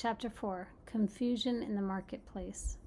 Chapter 4. Confusion in the Marketplace.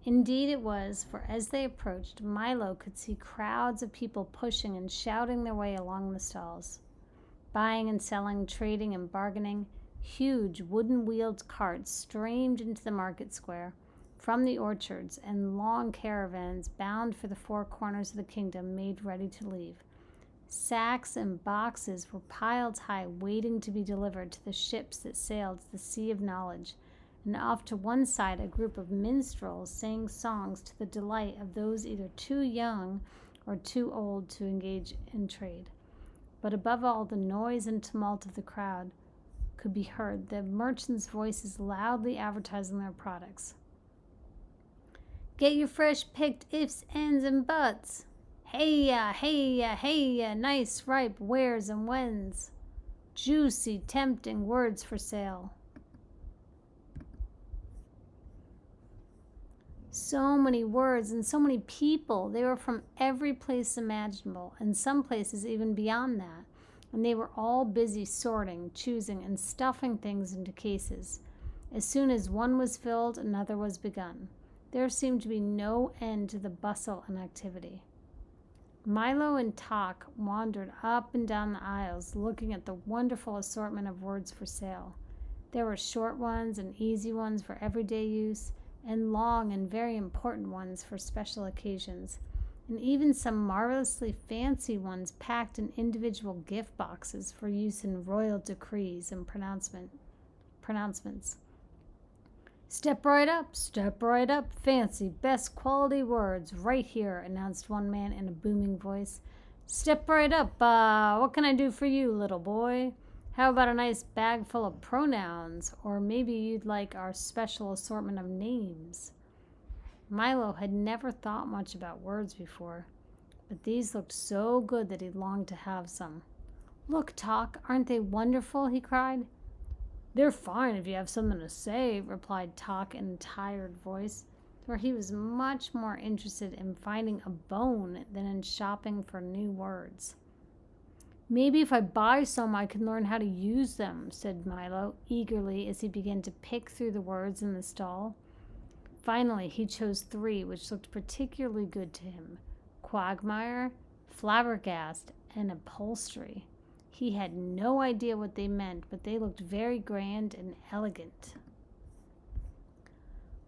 Indeed it was, for as they approached, Milo could see crowds of people pushing and shouting their way along the stalls. Buying and selling, trading and bargaining, huge wooden-wheeled carts streamed into the market square from the orchards, and long caravans bound for the four corners of the kingdom made ready to leave. Sacks and boxes were piled high, waiting to be delivered to the ships that sailed the Sea of Knowledge, and off to one side a group of minstrels sang songs to the delight of those either too young or too old to engage in trade. But above all the noise and tumult of the crowd could be heard the merchants' voices loudly advertising their products. "Get your fresh picked ifs, ands, and buts. Hey-ya, hey-ya, hey-ya, nice ripe wares and whens. Juicy, tempting words for sale." So many words and so many people. They were from every place imaginable, and some places even beyond that. And they were all busy sorting, choosing, and stuffing things into cases. As soon as one was filled, another was begun. There seemed to be no end to the bustle and activity. Milo and Talk wandered up and down the aisles, looking at the wonderful assortment of words for sale. There were short ones and easy ones for everyday use, and long and very important ones for special occasions, and even some marvelously fancy ones packed in individual gift boxes for use in royal decrees and pronouncements. Step right up, fancy, best quality words, right here," announced one man in a booming voice. "Step right up, what can I do for you, little boy? How about a nice bag full of pronouns, or maybe you'd like our special assortment of names?" Milo had never thought much about words before, but these looked so good that he longed to have some. "Look, Talk, aren't they wonderful?" he cried. "They're fine if you have something to say," replied Talk in a tired voice, for he was much more interested in finding a bone than in shopping for new words. "Maybe if I buy some I can learn how to use them," said Milo eagerly as he began to pick through the words in the stall. Finally he chose 3 which looked particularly good to him: Quagmire, Flabbergast, and Upholstery. He had no idea what they meant, but they looked very grand and elegant.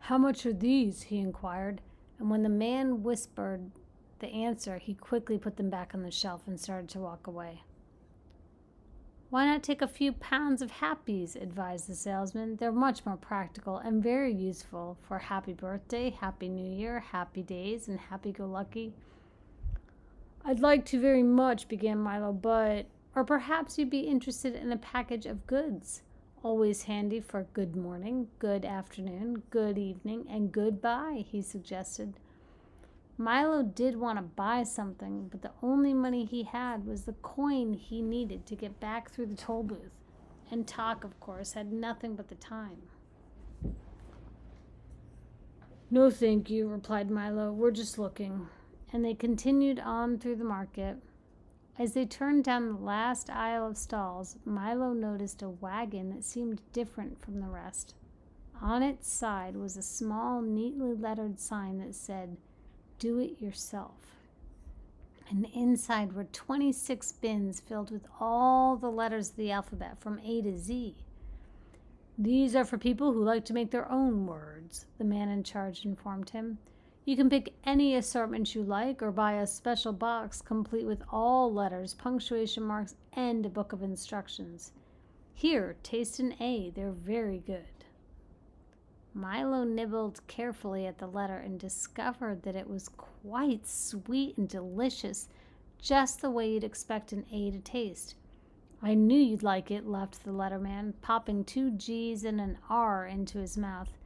"How much are these?" he inquired, and when the man whispered the answer, he quickly put them back on the shelf and started to walk away. "Why not take a few pounds of happies?" advised the salesman. "They're much more practical and very useful for happy birthday, happy new year, happy days, and happy-go-lucky." "I'd like to very much," began Milo, "but—" "Or perhaps you'd be interested in a package of goods, always handy for good morning, good afternoon, good evening, and goodbye," he suggested. Milo did want to buy something, but the only money he had was the coin he needed to get back through the toll booth, and Talk, of course, had nothing but the time. "No, thank you," replied Milo. "We're just looking." And they continued on through the market. As they turned down the last aisle of stalls, Milo noticed a wagon that seemed different from the rest. On its side was a small, neatly lettered sign that said, "Do it yourself." And inside were 26 bins filled with all the letters of the alphabet from A to Z. "These are for people who like to make their own words," the man in charge informed him. "You can pick any assortment you like or buy a special box complete with all letters, punctuation marks, and a book of instructions. Here, taste an A. They're very good." Milo nibbled carefully at the letter and discovered that it was quite sweet and delicious, just the way you'd expect an A to taste. "I knew you'd like it," laughed the letterman, popping 2 G's and an R into his mouth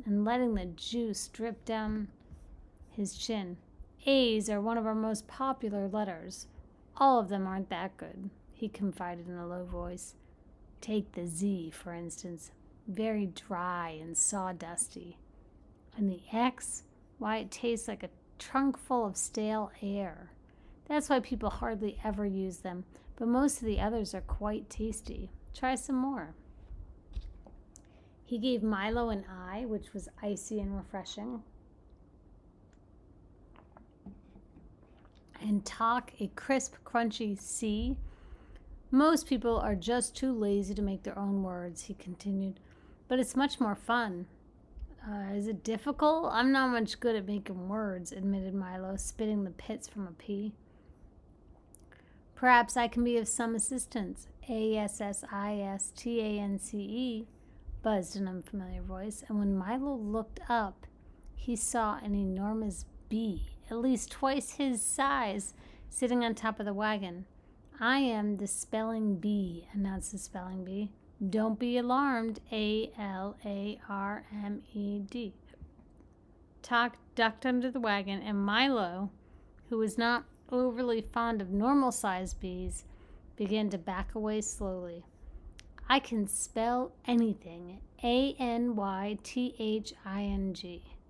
and letting the juice drip down his chin. "A's are one of our most popular letters. All of them aren't that good," he confided in a low voice. "Take the Z, for instance. Very dry and sawdusty. And the X, why, it tastes like a trunk full of stale air. That's why people hardly ever use them, but most of the others are quite tasty. Try some more." He gave Milo an I, which was icy and refreshing, and Talk a crisp, crunchy C. Most people are just too lazy to make their own words, he continued, but it's much more fun. Is it difficult? I'm not much good at making words, admitted Milo, spitting the pits from a P. Perhaps I can be of some assistance. ASSISTANCE, buzzed an unfamiliar voice, and when Milo looked up, he saw an enormous bee, at least twice his size, sitting on top of the wagon. I am the spelling bee, announced the spelling bee. Don't be alarmed, ALARMED. Talk ducked under the wagon, and Milo, who was not overly fond of normal-sized bees, began to back away slowly. I can spell anything, ANYTHING,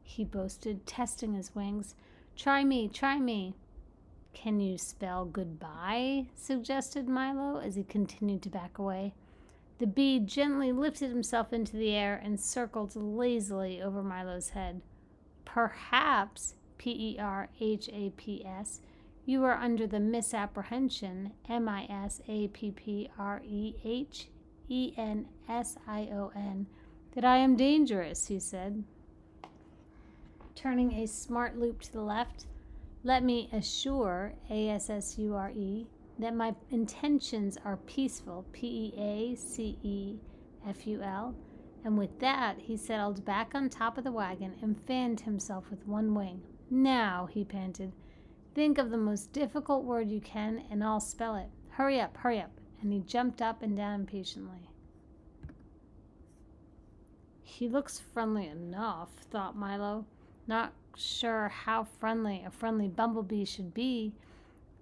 he boasted, testing his wings. Try me, try me. Can you spell goodbye? Suggested Milo as he continued to back away. The bee gently lifted himself into the air and circled lazily over Milo's head. Perhaps, PERHAPS, you are under the misapprehension, MISAPPREHENSION, that I am dangerous, he said, turning a smart loop to the left. Let me assure, ASSURE, that my intentions are peaceful, PEACEFUL, and with that he settled back on top of the wagon and fanned himself with one wing. Now, he panted, think of the most difficult word you can and I'll spell it. Hurry up, and he jumped up and down impatiently. He looks friendly enough, thought Milo, not sure how friendly a friendly bumblebee should be,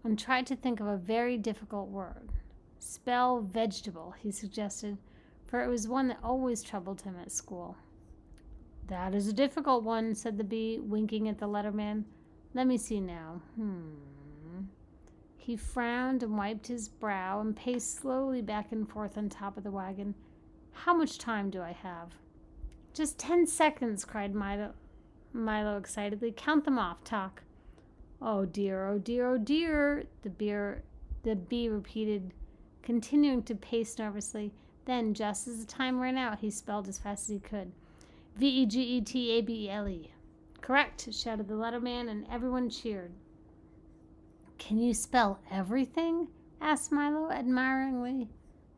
and tried to think of a very difficult word. Spell vegetable, he suggested, for it was one that always troubled him at school. That is a difficult one, said the bee, winking at the letterman. Let me see now. He frowned and wiped his brow and paced slowly back and forth on top of the wagon. How much time do I have? Just 10 seconds, cried Milo excitedly. Count them off, Talk. Oh dear, oh dear, oh dear, the bee repeated, continuing to pace nervously. Then, just as the time ran out, he spelled as fast as he could. VEGETABLE. Correct, shouted the letterman, and everyone cheered. Can you spell everything? Asked Milo admiringly.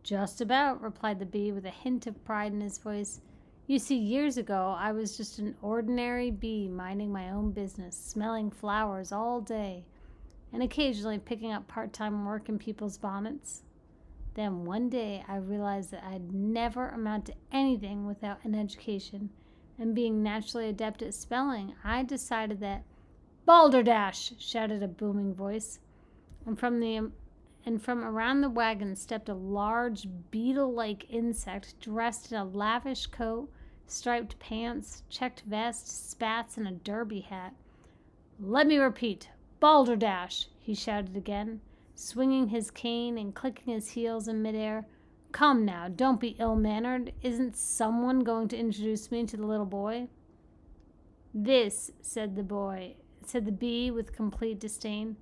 Just about, replied the bee with a hint of pride in his voice. You see, years ago, I was just an ordinary bee minding my own business, smelling flowers all day, and occasionally picking up part-time work in people's bonnets. Then one day I realized that I'd never amount to anything without an education, and being naturally adept at spelling, I decided that Balderdash, shouted a booming voice, and from around the wagon stepped a large beetle-like insect dressed in a lavish coat, striped pants, checked vest, spats, and a derby hat. Let me repeat, Balderdash, he shouted again, swinging his cane and clicking his heels in midair. Come now, don't be ill-mannered. Isn't someone going to introduce me to the little boy? This, said the bee with complete disdain,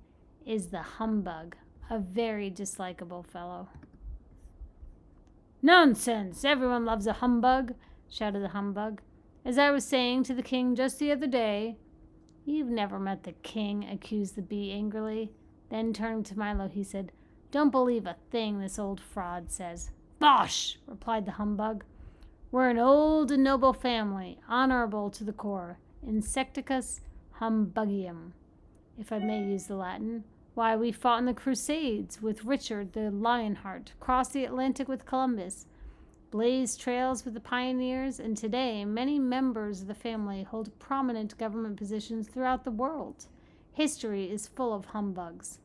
is the Humbug, a very dislikable fellow. Nonsense! Everyone loves a humbug, shouted the Humbug. As I was saying to the king just the other day. You've never met the king, accused the bee angrily. Then turning to Milo, he said, Don't believe a thing this old fraud says. Bosh! Replied the Humbug. We're an old and noble family, honorable to the core. Insecticus humbugium, if I may use the Latin. Why, we fought in the Crusades with Richard the Lionheart, crossed the Atlantic with Columbus, blazed trails with the pioneers, and today many members of the family hold prominent government positions throughout the world. History is full of humbugs.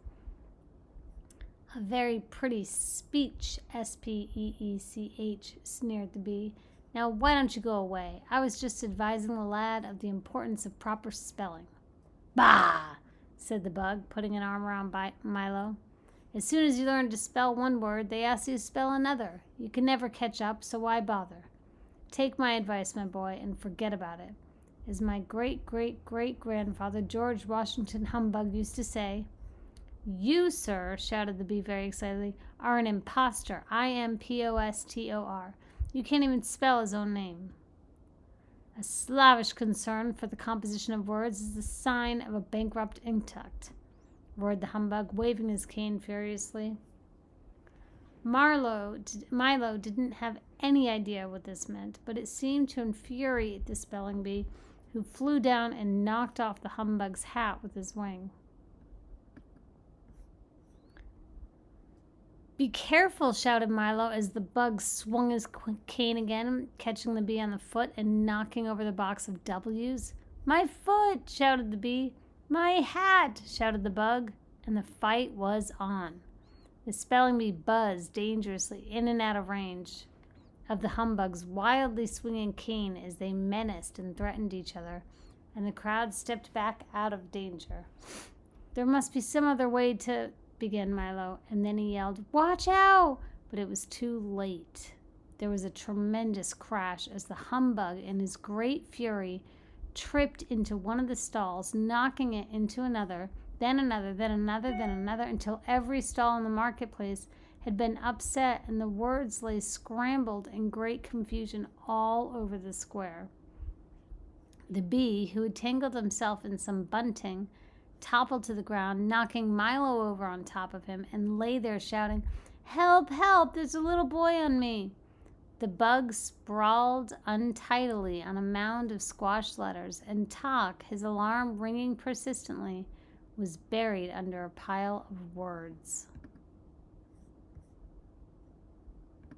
A very pretty speech, SPEECH, sneered the bee. Now, why don't you go away? I was just advising the lad of the importance of proper spelling. Bah! Said the bug, putting an arm around Milo. As soon as you learn to spell one word, they ask you to spell another. You can never catch up, so why bother? Take my advice, my boy, and forget about it. As my great-great-great-grandfather George Washington Humbug used to say, "You, sir," shouted the bee very excitedly, "are an imposter. Impostor. You can't even spell his own name." A slavish concern for the composition of words is the sign of a bankrupt intellect, roared the humbug, waving his cane furiously. Milo didn't have any idea what this meant, but it seemed to infuriate the spelling bee, who flew down and knocked off the humbug's hat with his wing. "Be careful," shouted Milo as the bug swung his cane again, catching the bee on the foot and knocking over the box of W's. "My foot!" shouted the bee. "My hat!" shouted the bug, and the fight was on. The spelling bee buzzed dangerously in and out of range of the humbug's wildly swinging cane as they menaced and threatened each other, and the crowd stepped back out of danger. "There must be some other way to," began Milo, and then he yelled, "Watch out!" But it was too late. There was a tremendous crash as the humbug, in his great fury, tripped into one of the stalls, knocking it into another, then another, then another, then another, until every stall in the marketplace had been upset and the words lay scrambled in great confusion all over the square. The bee, who had tangled himself in some bunting, toppled to the ground, knocking Milo over on top of him, and lay there shouting, "Help, help, there's a little boy on me." The bug sprawled untidily on a mound of squashed letters, and Talk, his alarm ringing persistently, was buried under a pile of words.